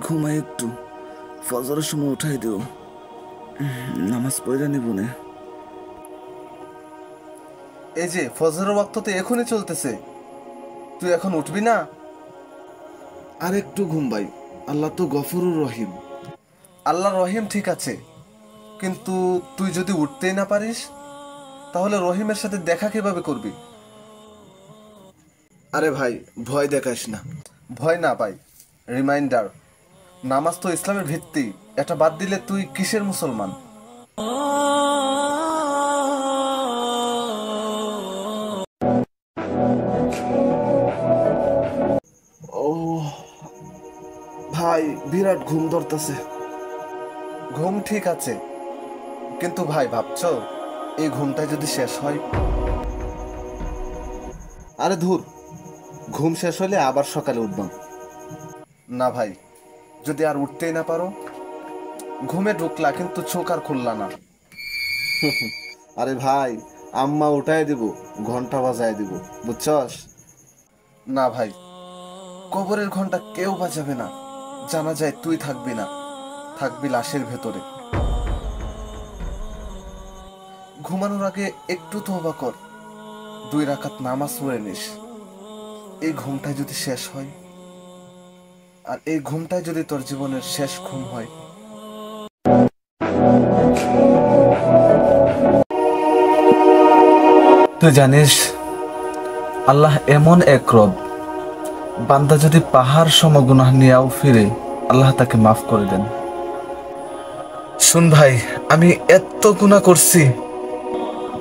ঘুমাই একটু, ফজরের সময় উঠাই দিও, নামাজ পড়ে নিব না। এই যে ফজরের ওয়াক্ত তো এখনই চলতেছে, তুই এখন উঠবি না? আর একটু ঘুম ভাই, আল্লাহ তো গফুরুর রহিম। আল্লাহ রহিম ঠিক আছে, কিন্তু তুই যদি উঠতেই না পারিস তাহলে রহিমের সাথে দেখা কিভাবে করবি? আরে ভাই, ভয় দেখাস না। ভয় না পাই, রিমাইন্ডার, নামাজ তো ইসলামের ভিত্তি, এটা বাদ দিলে তুই কিসের মুসলমান? ও ভাই, বিরাট ঘুম ধরতেছে। ঘুম ঠিক আছে, কিন্তু ভাই ভাবছো এই ঘুমটা যদি শেষ হয়? আরে ধুর, ঘুম শেষ হলে আবার সকালে উঠবাম। না ভাই, যদি আর উঠতেই না পারো, ঘুমে ঢুকলা কিন্তু চোখ আর খুললা না। আরে ভাই, আম্মা উঠাই দিব, ঘন্টা বাজায় দিব, বুঝছস? না ভাই, কবরের ঘন্টা কেউ বাজাবে না, জানা যায় তুই থাকবি না, থাকবি লাশের ভেতরে। ঘুমানোর আগে একটু তওবা কর, 2 রাকাত নামাজ পড়ে নিস। এই ঘুমটাই যদি শেষ হয়, আর এই ঘুমটাই যদি তোর জীবনের শেষ ঘুম হয়। তুই জানিস আল্লাহ এমন এক রব, বান্দা যদি পাহাড় সম গুনাহ নিয়েও ফিরে, আল্লাহ তাকে মাফ করে দেন। শুন ভাই, আমি এত গুনাহ করছি,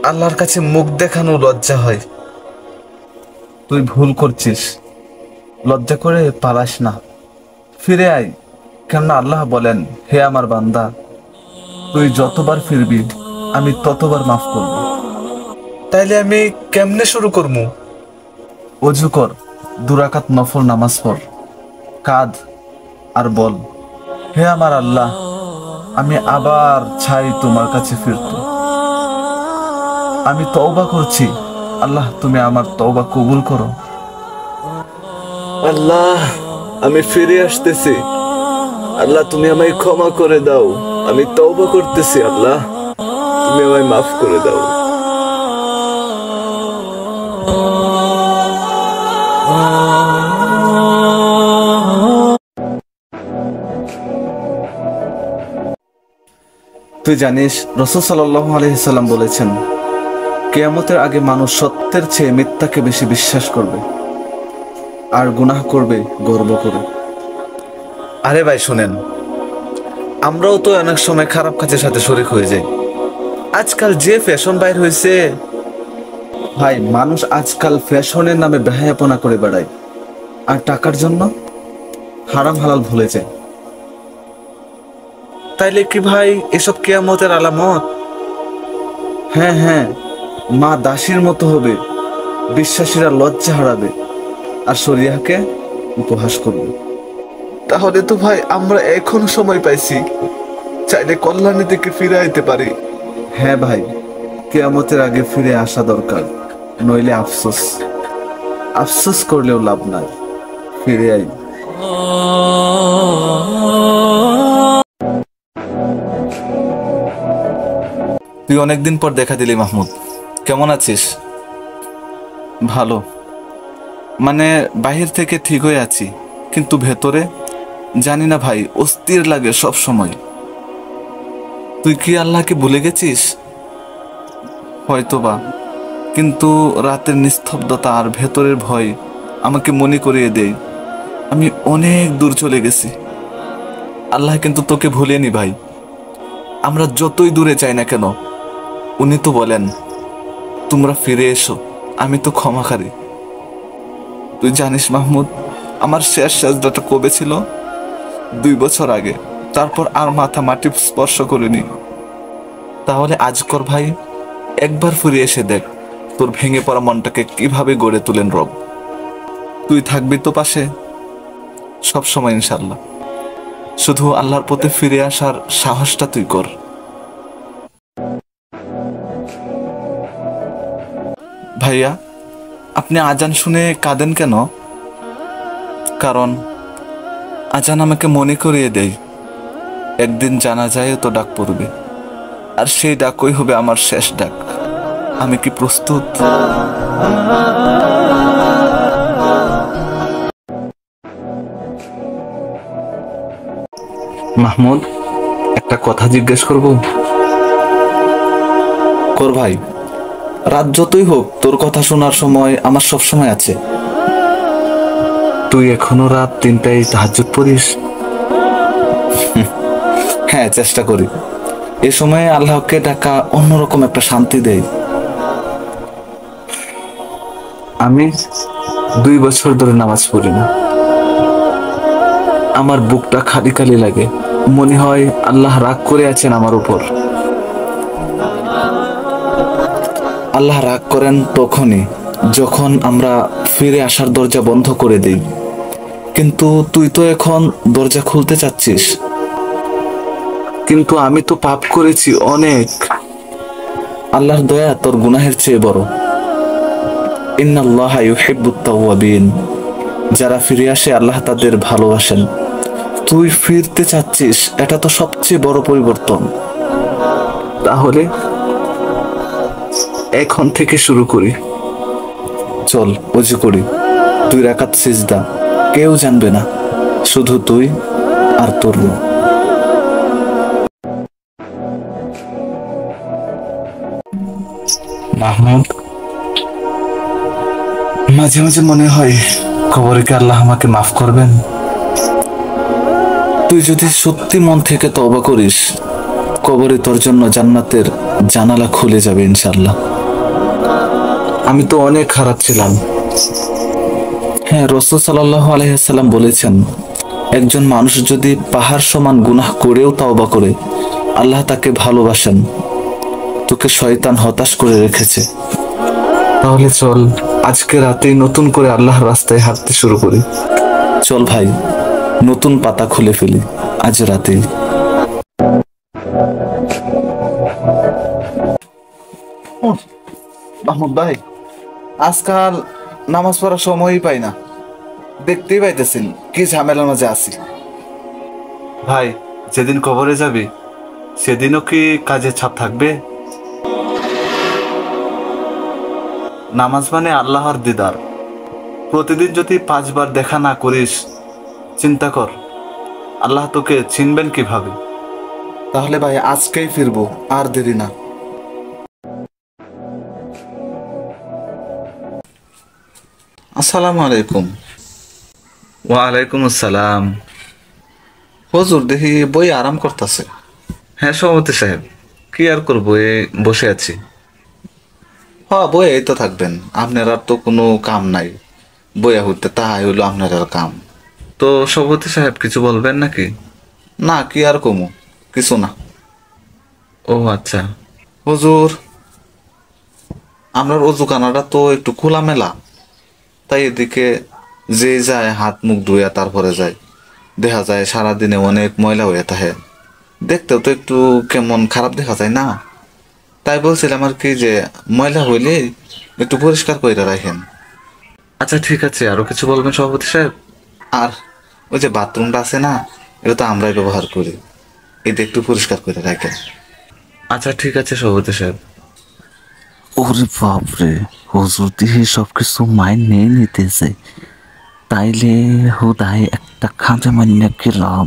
আল্লাহর কাছে মুখ দেখানো লজ্জা হয়। তুই ভুল করছিস, লজ্জা করে পালাস না, ফিরে আয়। কেননা আল্লাহ বলেন, হে আমার বান্দা, তুই যতবার ফিরবি আমি ততবার মাফ করব। তাইলে আমি কেমনে শুরু করবো? অজু কর, 2 রাকাত নফল নামাজ পড়, কাঁদ আর বল, হে আমার আল্লাহ, আমি আবার চাই তোমার কাছে ফিরতে। আমি তওবা করছি, আল্লাহ তুমি আমার তওবা কবুল করো। আল্লাহ, আমি ফিরে আসতেছি, আল্লাহ তুমি আমায় ক্ষমা করে দাও, আমি তওবা করতেছি, আল্লাহ তুমি আমায় মাফ করে দাও। তুই জানিস রাসূল সাল্লাল্লাহু আলাইহি সাল্লাম বলেছেন, কিয়ামতের আগে মানুষ সত্যের চেয়ে মিথ্যাকে বেশি বিশ্বাস করবে আর গুনাহ করবে গর্ব করে। আরে ভাই শুনেন, আমরাও তো অনেক সময় খারাপ কাজের সাথে শরীক হয়ে যাই। আজকাল যে ফ্যাশন বাইর হয়েছে ভাই, মানুষ আজকাল ফ্যাশনের নামে বেহায়াপনা করে বেড়ায়, আর টাকার জন্য হারাম হালাল ভুলে যায়। তাইলে কি ভাই এসব কিয়ামতের আলামত? হ্যাঁ হ্যাঁ, মা দাসীর মতো হবে, বিশ্বাসীরা লজ্জা হারাবে আর শরিয়াহকে উপহাস করবে। তাহলে তো ভাই আমরা এখন সময় পাইছি, চাইলে কল্যাণের দিকে ফিরে আইতে পারি। হ্যাঁ ভাই, কিয়ামতের আগে ফিরে আসা দরকার, নইলে আফসোস, আফসোস করলেও লাভ নাই, ফিরে আই। তুই অনেকদিন পর দেখা দিলি মাহমুদ, কেমন আছিস? ভালো, মানে বাহির থেকে ঠিক হয়ে আছি, কিন্তু ভেতরে জানি না ভাই, অস্থির লাগে সব সময়। তুই কি আল্লাহকে ভুলে গেছিস? হয়তোবা, কিন্তু রাতের নিস্তব্ধতা আর ভেতরের ভয় আমাকে মনে করিয়ে দেয় আমি অনেক দূর চলে গেছি। আল্লাহ কিন্তু তোকে ভুলেনি ভাই, আমরা যতই দূরে যাই না কেন, উনি তো বলেন, তোমরা ফিরে এসো, আমি তো ক্ষমাকারী। তুই জানিস মাহমুদ, আমার শেষ সেজদাটা কবে ছিল? 2 বছর আগে, তারপর আর মাথা মাটি স্পর্শ করিনি। তাহলে আজ কর ভাই, একবার ফিরে এসে দেখ তোর ভেঙে পড়া মনটাকে কিভাবে গড়ে তোলেন রব। তুই থাকবি তো পাশে সব সময় ইনশাল্লাহ। শুধু আল্লাহর পথে ফিরে আসার সাহসটা তুই কর। ভাইয়া, আপনি আজান শুনে কাঁদেন কেন? কারণ আজান আমাকে মনে করিয়ে দেয় একদিন জানাজায় তো ডাক পড়বে, আর সেই ডাকই হবে আমার শেষ ডাক। আমি কি প্রস্তুত? মাহমুদ, একটা কথা জিজ্ঞেস করব? কর ভাই। রাত যতই হোক তোর কথা শোনার সময় আমার সব সময় আছে। তুই এখনো রাত 3টায় তাহাজ্জুদ পড়িস? হ্যাঁ, চেষ্টা করি। এ সময়ে আল্লাহকে ডাকা অন্যরকম একটা শান্তি দেয়। আমি 2 বছর ধরে নামাজ পড়ি না। আমার বুকটা খালি খালি লাগে, মনে হয় আল্লাহ রাগ করে আছেন আমার উপর। আল্লাহ রাগ করেন তখনই যখন আমরা ফিরে আসার দরজা বন্ধ করে দেই, কিন্তু তুই তো এখন দরজা খুলতে চাচ্ছিস। কিন্তু আমি তো পাপ করেছি অনেক। আল্লাহর দয়া তোর গুনাহের চেয়ে বড়। ইন্নাল্লাহা ইউহিব্বুত তাওয়াবিন। যারা ফিরে আসে আল্লাহ তাদের ভালোবাসেন। তুই ফিরতে চাচ্ছিস, এটা তো সবচেয়ে বড় পরিবর্তন। তাহলে এখন থেকে শুরু করি। চল ওযু করি, 2 রাকাত সিজদা, কেউ জানবে না, শুধু তুই আর তোর রূহ। মাহমুদ, মাঝে মাঝে মনে হয় কবরে কি আল্লাহ আমাকে মাফ করবেন? তুই যদি সত্যি মন থেকে তওবা করিস, কবরে তোর জন্য জান্নাতের জানালা খুলে যাবে ইনশাআল্লাহ। আমি তো অনেক খারাপ ছিলাম। হ্যাঁ, রাসূল সাল্লাল্লাহু আলাইহি ওয়াসাল্লাম বলেছেন, একজন মানুষ যদি পাহাড় সমান গুনাহ করেও তওবা করে, আল্লাহ তাকে ভালোবাসেন। তোকে শয়তান হতাশ করে রেখেছে। তাহলে চল আজকে রাতেই নতুন করে আল্লাহর রাস্তায় হাঁটতে শুরু করি। চল ভাই, নতুন পাতা খুলে ফেলি আজ রাতেই। মাহমুদ ভাই, আজকাল নামাজ পড়ার সময়ই পাই না। দেখতেই পাইতেছেন কি ঝামেলার মাঝে আছি। ভাই, যেদিন কবরে যাবি সেদিনও কি কাজে ছাপ থাকবে? নামাজ মানে আল্লাহর দিদার। প্রতিদিন যদি 5 বার দেখা না করিস, চিন্তা কর আল্লাহ তোকে চিনবেন কিভাবে। তাহলে ভাই আজকেই ফিরবো, আর দেরি না। আসসালামু আলাইকুম। ওয়ালাইকুম আসসালাম। হুজুর দেখি বই আরাম করতেছে। হ্যাঁ সভাপতি সাহেব, কি আর করবো, এই বসে আছি। হ্যাঁ, বই এই তো থাকবেন, আপনার আর তো কোনো কাম নাই। বইয়া হইতে তাহাই হইলো আপনার আর কাম। তো সভাপতি সাহেব কিছু বলবেন নাকি? না, কি আর কমু, কিছু না। ও আচ্ছা। হুজুর, আপনার অজুখানাটা তো একটু খোলামেলা, তাই এদিকে যে যায় হাত মুখ ধুয়া তারপরে যায়, দেখা যায় সারাদিনে অনেক ময়লা হয়ে থাকে। দেখতেও তো একটু কেমন খারাপ দেখা যায় না? তাই বলছিলাম আর কি, যে ময়লা হইলে একটু পরিষ্কার করে রাখেন। আচ্ছা ঠিক আছে, আরো কিছু বলবেন সভাপতি সাহেব? আর ওই যে বাথরুমটা আছে না, এটা তো আমরাই ব্যবহার করি, এটা একটু পরিষ্কার করে রাখেন। আচ্ছা ঠিক আছে সভাপতি সাহেব। ওরে বাপরে, হুজুর দিয়ে সবকিছু মাইনে নিতেছে, তাইলে হুদায় একটা খাঁজা মান্য কি লাভ?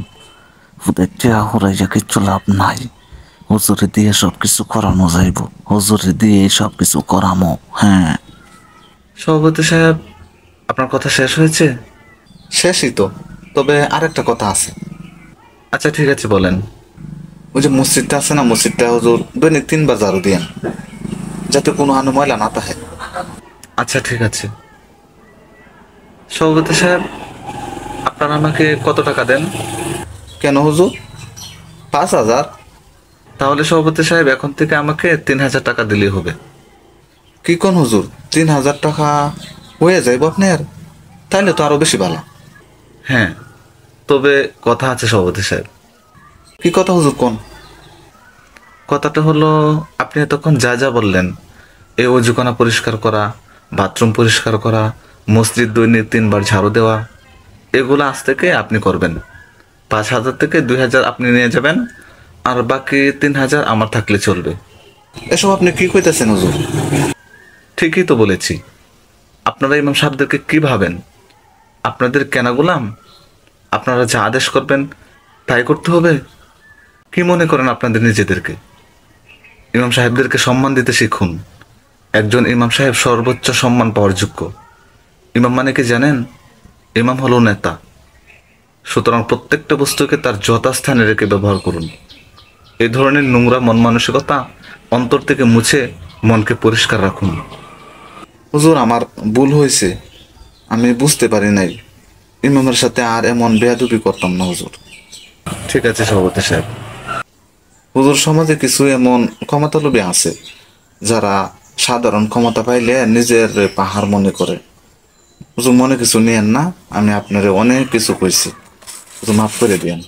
হুদায় টেয়া হরাইয়া কিছু লাভ নাই। হুজুরে দিয়ে সবকিছু করানো যাইব, হুজুরে দিয়ে সবকিছু করামো। হ্যাঁ সভাপতি সাহেব, আপনার কথা শেষ হয়েছে? শেষই তো, তবে আরেকটা কথা আছে। আচ্ছা ঠিক আছে, বলেন। ওই যে মসজিদটা আছে না, মসজিদটা হুজুর দৈনিক 3 বার ঝাড়ু দিয়েন, যাতে কোনো আনো ময়লা না থাকে। আচ্ছা ঠিক আছে। সভাপতি সাহেব, আপনারা আমাকে কত টাকা দেন? কেন হুজুর? 5,000? তাহলে সভাপতি সাহেব এখন থেকে আমাকে 3,000 টাকা দিলেই হবে। কি কোন হুজুর, 3,000 টাকা হয়ে যাইব আপনার? তাইলে তো আরো বেশি ভালো। হ্যাঁ, তবে কথা আছে সভাপতি সাহেব। কি কথা হুজুর কোন? কথাটা হলো, আপনি এতক্ষণ যা যা বললেন, এই অজুখানা পরিষ্কার করা, বাথরুম পরিষ্কার করা, মসজিদ দৈনিক 3 বার ঝাড়ু দেওয়া, এগুলো আজ থেকে আপনি করবেন। 5,000 থেকে 2,000 আপনি নিয়ে যাবেন, আর বাকি 3,000 আমার থাকলে চলবে। এসব আপনি কি কইতেছেন হুজুর? ঠিকই তো বলেছি। আপনারা ইমাম সাহেবদেরকে কি ভাবেন? আপনাদের কেনা গোলাম? আপনারা যা আদেশ করবেন তাই করতে হবে? কি মনে করেন আপনাদের নিজেদেরকে? ইমাম সাহেবদেরকে সম্মান দিতে শিখুন। একজন ইমাম সাহেব সর্বোচ্চ সম্মান পাওয়ার যোগ্য। ইমাম মানে কি জানেন? ইমাম হলো নেতা। সুতরাং প্রত্যেকটা বস্তুকে তার যথাস্থানে রেখে ব্যবহার করুন। এই ধরনের নোংরা মন মানসিকতা অন্তর থেকে মুছে মনকে পরিষ্কার রাখুন। হুজুর, আমার ভুল হয়েছে, আমি বুঝতে পারি নাই। ইমামের সাথে আর এমন বেয়াদবি করতাম না হুজুর। ঠিক আছে সভাপতি সাহেব। হুজুর, সমাজে কিছু এমন ক্ষমতালোভী আছে যারা সাধারণ ক্ষমতা পাইলে নিজের পাহাড় মনে করে। হুজুর, মনে কিছু নিয়েন না, আমি আপনারে অনেক কিছু কইছি, হুজুর মাফ করে দিয়েন।